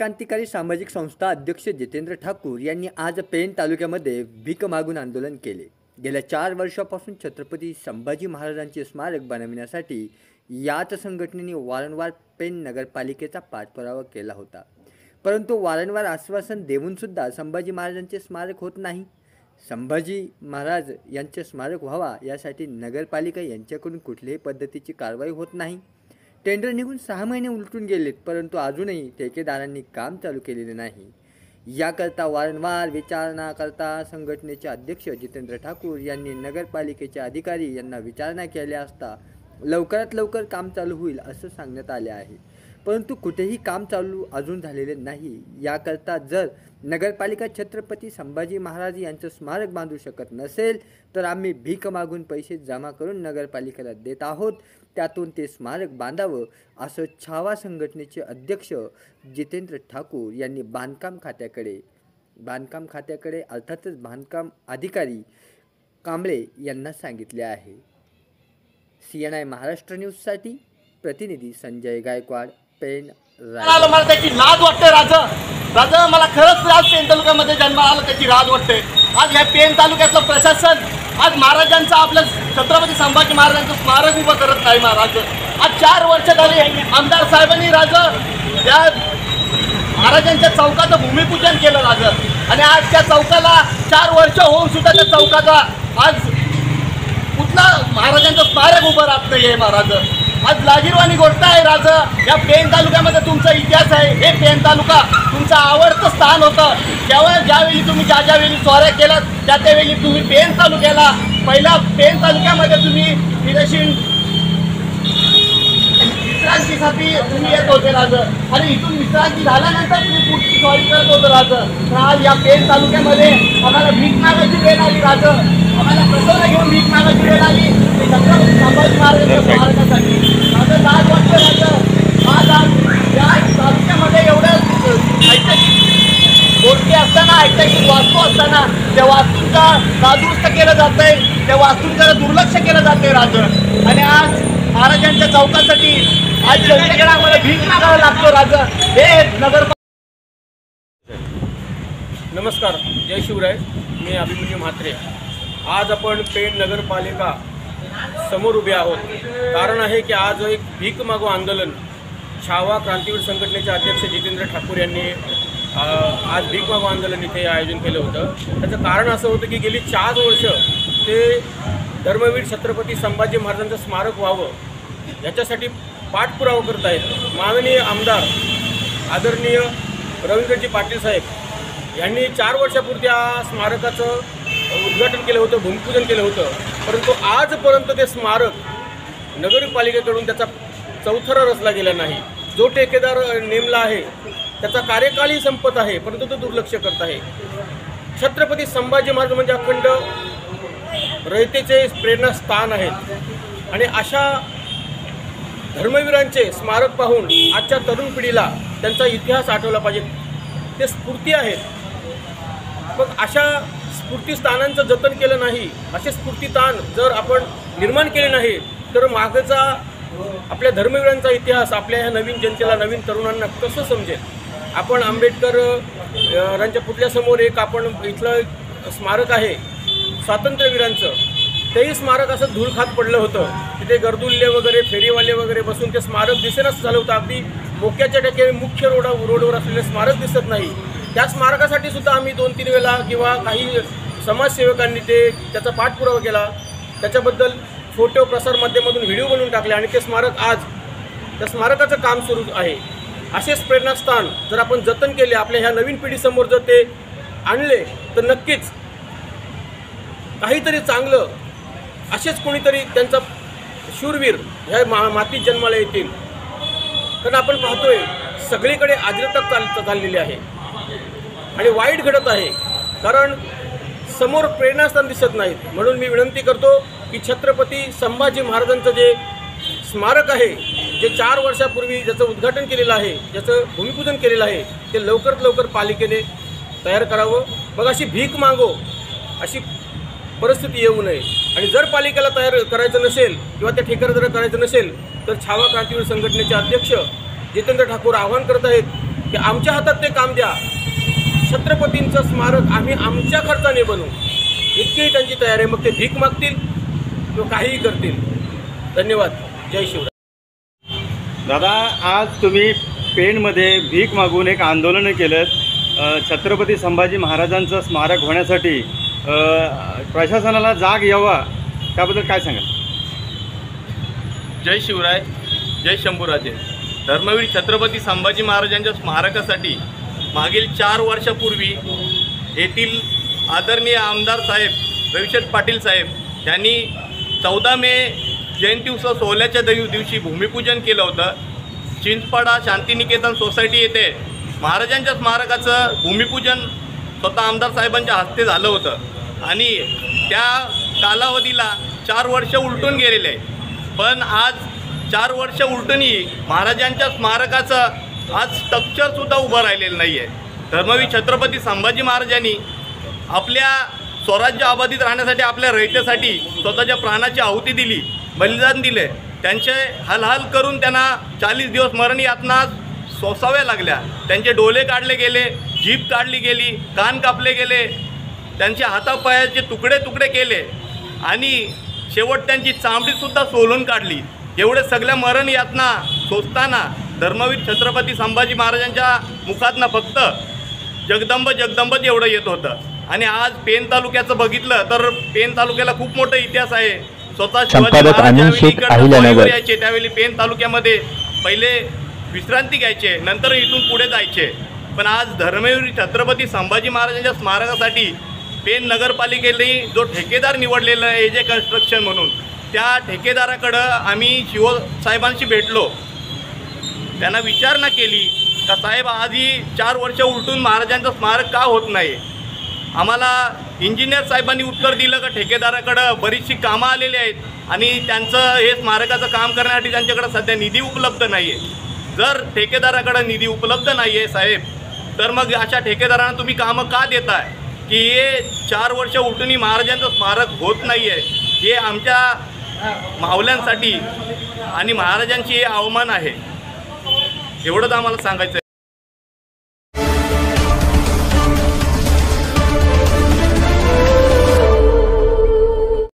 क्रांतिकारी सामाजिक संस्था अध्यक्ष जितेंद्र ठाकूर यांनी आज पेण तालुक्यामध्ये भीक मागून आंदोलन केले। गेल्या 4 वर्षांपासून छत्रपती संभाजी महाराजांचे स्मारक बनविण्यासाठी याच संघटनेने वारंवार पेण नगरपालिकेचा पाठपुरावा केला होता, परंतु वारंवार आश्वासन देऊन सुद्धा संभाजी महाराजांचे स्मारक होत नाही। संभाजी महाराज यांचे स्मारक व्हावा यासाठी नगरपालिका यांच्याकडून कुठल्याही पद्धतीची कारवाई होत नाही। टेंडर निघून 6 महिने उलटून गेलेत, परंतु अजूनही ठेकेदारांनी काम चालू केलेले नाही। याकरता वारंवार विचारणा करता संघटनेचे अध्यक्ष जितेंद्र ठाकूर यांनी नगरपालिकेचे अधिकारी यांना विचारणा केली असता लवकरात लवकर काम चालू होईल असं सांगण्यात आले आहे, परंतु कुठेही काम चालू अजून झालेले नाही। याकरता जर नगरपालिका छत्रपती संभाजी महाराज यांचं स्मारक बांधू शकत नसेल तर आम्ही भीक मागून पैसे जमा करून नगरपालिकेला देत आहोत, त्यातून ते स्मारक बांधावं असं छावा संघटनेचे अध्यक्ष जितेंद्र ठाकूर यांनी बांधकाम खात्याकडे अर्थातच बांधकाम अधिकारी कांबळे यांना सांगितले आहे। CNI महाराष्ट्र न्यूजसाठी प्रतिनिधी संजय गायकवाड, पेण। मला त्याची लाज वाटते राजा मला खरंच आज पेण तालुक्यामध्ये जन्माला आला त्याची लाज वाटते। आज या पेण तालुक्यातलं प्रशासन आज महाराजांचं आपल्या छत्रपती संभाजी महाराजांचं स्मारक उभं करत नाही। महाराज आज 4 वर्ष झाली आमदार साहेबांनी या महाराजांच्या चौकाचं भूमिपूजन केलं आणि आज त्या चौकाला 4 वर्ष होऊन सुद्धा त्या चौकाचा आज कुठला महाराजांचं स्मारक उभं राहत नाही आहे। महाराज आज लाजीरवाणी गोष्ट आहे राजा। या पेण तालुक्यामध्ये तुमचा इतिहास आहे, हे पेण तालुका तुमचं आवडतं स्थान होतं। ज्यावेळी तुम्ही ज्यावेळी चोऱ्या केल्यात त्यावेळी तुम्ही पेण तालुक्याला पहिला पेण तालुक्यामध्ये तुम्ही विश्रांतीसाठी तुम्ही येत होते राजा, आणि इथून विश्रांती झाल्यानंतर तुम्ही पुढची स्वारी करत होतं राजा। तर आज या पेण तालुक्यामध्ये आम्हाला भीक मागायची वेळ आली राजा, आम्हाला प्रसन्न घेऊन भीक मागायची वेळ आली छत्रपती संभाजी महाराजांच्या स्मारकासाठी। माझं लाज वाटतं राजा। आज या तालुक्यामध्ये एवढ्या ऐतिहासिक गोष्टी असताना, ऐतिहासिक वास्तू असताना त्या वास्तूंचा नादुरुस्त केलं जात आहे, त्या वास्तूंकडे दुर्लक्ष केलं जाते राजा। आणि आज महाराजांच्या चौकासाठी आज जनतेकडे आम्हाला भीक मागावं लागतो राजा। हे नगर नमस्कार, जय शिवराय। मी अभिमन्यू म्हात्रे। आज आपण पेण नगरपालिका समोर उभे आहोत। कारण आहे की आज एक भीक मागो आंदोलन छावा क्रांतिवीर संघटनेचे अध्यक्ष जितेंद्र ठाकूर यांनी आज भीक मागो आंदोलन इथे आयोजन केलं होतं। त्याचं कारण असं होतं की गेली 4 वर्ष ते धर्मवीर छत्रपती संभाजी महाराजांचं स्मारक व्हावं याच्यासाठी पाठपुरावा करत आहेत। माननीय आमदार आदरणीय रवींद्रजी पाटील साहेब यांनी 4 वर्षापूर्वी या स्मारकाचं उद्घाटन केलं होतं, भूमिपूजन केलं होतं, परंतु आजपर्यंत ते स्मारक नगरपालिकेकडून त्याचा चौथरा रचला गेला नाही। जो ठेकेदार नेमला आहे त्याचा कार्यकालही संपत आहे, परंतु तो दुर्लक्ष करत आहे। छत्रपती संभाजी महाराज म्हणजे अखंड रयतेचे प्रेरणास्थान आहेत, आणि अशा धर्मवीरांचे स्मारक पाहून आजच्या तरुण पिढीला त्यांचा इतिहास आठवला पाहिजे, ते स्फूर्ती आहेत। मग अशा स्फूर्तीस्थानांचं जतन केलं नाही, असे स्फूर्तीस्थान जर आपण निर्माण केले नाही तर मागचा आपल्या धर्मवीरांचा इतिहास आपल्या ह्या नवीन जनतेला, नवीन तरुणांना कसं समजेल। आपण आंबेडकर यांच्या पुतळ्यासमोर एक आपण इथलं स्मारक आहे स्वातंत्र्यवीरांचं, तेही स्मारक असं धूळ खात पडलं होतं। तिथे गर्दुल्ले वगैरे फेरीवाले वगैरे बसून ते स्मारक दिसेनाच झालं होतं। अगदी मोक्याच्या टक्के मुख्य रोडवर असलेले स्मारक दिसत नाही। त्या स्मारकासाठी सुद्धा आम्ही 2-3 वेळा किंवा काही समाजसेवकांनी त्याचा पाठपुरावा केला, त्याच्याबद्दल फोटो प्रसारमाध्यमातून व्हिडिओ बनवून टाकले, आणि ते स्मारक आज त्या स्मारकाचं काम सुरू आहे। असेच प्रेरणास्थान जर आपण जतन केले, आपल्या ह्या नवीन पिढीसमोर जर ते आणले तर नक्कीच काहीतरी चांगलं, असेच कोणीतरी त्यांचा शूरवीर ह्या मातीत जन्माला येतील। कारण आपण पाहतोय सगळीकडे अराजकता चाललेली आहे आणि वाईट घडत आहे, कारण समोर प्रेरणास्थान दिसत नाहीत। म्हणून मी विनंती करतो की छत्रपती संभाजी महाराजांचं जे स्मारक आहे, जे 4 वर्षापूर्वी ज्याचं उद्घाटन केलेलं आहे, ज्याचं भूमिपूजन केलेलं आहे, ते लवकरात लवकर पालिकेने तयार करावं। मग अशी भीक मागो अशी परिस्थिती येऊ नये, आणि जर पालिकेला तयार करायचं नसेल किंवा त्या ठेकेदाराला करायचं नसेल तर छावा क्रांतिवीर संघटनेचे अध्यक्ष जितेंद्र ठाकूर आवाहन करत आहेत की आमच्या हातात ते काम द्या, छत्रपतींचं स्मारक आम्ही आमच्या खर्चाने बनवू, इतकी त्यांची तयारी आहे. मग ते भीक मागतील किंवा काहीही करतील. धन्यवाद. जय शिवराय. दादा, आज तुम्ही पेणमध्ये भीक मागून एक आंदोलन केलं छत्रपती संभाजी महाराजांचं स्मारक होण्यासाठी. प्रशासनाला जाग यावा, त्याबद्दल काय सांगाल? जय शिवराय, जय शंभूराजे. धर्मवीर छत्रपती संभाजी महाराजांच्या स्मारकासाठी मागील 4 वर्षापूर्वी येथील आदरणीय आमदार साहेब रविशेठ पाटील साहेब यांनी 14 मे जयंती उत्सव सोहळ्याच्या दिवशी भूमिपूजन केलं होतं. चिंचपाडा शांतिनिकेतन सोसायटी येथे महाराजांच्या स्मारकाचं भूमिपूजन स्वतः आमदार साहेबांच्या हस्ते झालं होतं आणि त्या कालावधीला 4 वर्ष उलटून गेलेले आहे. पण आज 4 वर्ष उलटूनही महाराजांच्या स्मारकाचं आज स्ट्रक्चरसुद्धा उभं राहिलेलं नाही आहे. धर्मवीर छत्रपती संभाजी महाराजांनी आपल्या स्वराज्य अबाधित राहण्यासाठी आपल्या रयतेसाठी स्वतःच्या प्राणाची आहुती दिली, बलिदान दिले. त्यांचे हालहाल करून त्यांना 40 दिवस मरण यातना सोसाव्या लागल्या. त्यांचे डोळे काढले गेले, जीभ काढली गेली, कान कापले गेले, त्यांच्या हातापायाचे तुकडे तुकडे केले आणि शेवट त्यांची चामडीसुद्धा सोलून काढली. एवढे सगळ्या मरण यातना सोसताना धर्मवीर छत्रपती संभाजी महाराजांच्या मुखातनं फक्त जगदंब जगदंबच एवढं येत होतं. आणि आज पेण तालुक्याचं बघितलं तर पेण तालुक्याला खूप मोठा इतिहास आहे. स्वतः शिवाजी महाराज यायचे त्यावेळी पेण तालुक्यामध्ये पहिले विश्रांती घ्यायचे, नंतर इथून पुढे जायचे. पण आज धर्मवीर छत्रपती संभाजी महाराजांच्या स्मारकासाठी पेण नगरपालिकेने जो ठेकेदार निवडलेला आहे जे कन्स्ट्रक्शन म्हणून, त्या ठेकेदाराकडं आम्ही शिवसाहेबांशी भेटलो. त्यांना विचारणा केली का साहेब आजही 4 वर्ष उलटून महाराजांचं स्मारक का होत नाही. आम्हाला इंजिनियर साहेबांनी उत्तर दिलं का ठेकेदाराकडं बरीचशी कामं आलेली आहेत आणि त्यांचं हे स्मारकाचं काम करण्यासाठी त्यांच्याकडं सध्या निधी उपलब्ध नाही आहे. जर ठेकेदाराकडं निधी उपलब्ध नाही आहे साहेब, तर मग अशा ठेकेदारांना तुम्ही कामं का देताय की हे 4 वर्ष उलटूनही महाराजांचं स्मारक होत नाही आहे. हे आमच्या मावल्यांसाठी आणि महाराजांची हे अवमान आहे. एवढंच आम्हाला सांगायचं आहे.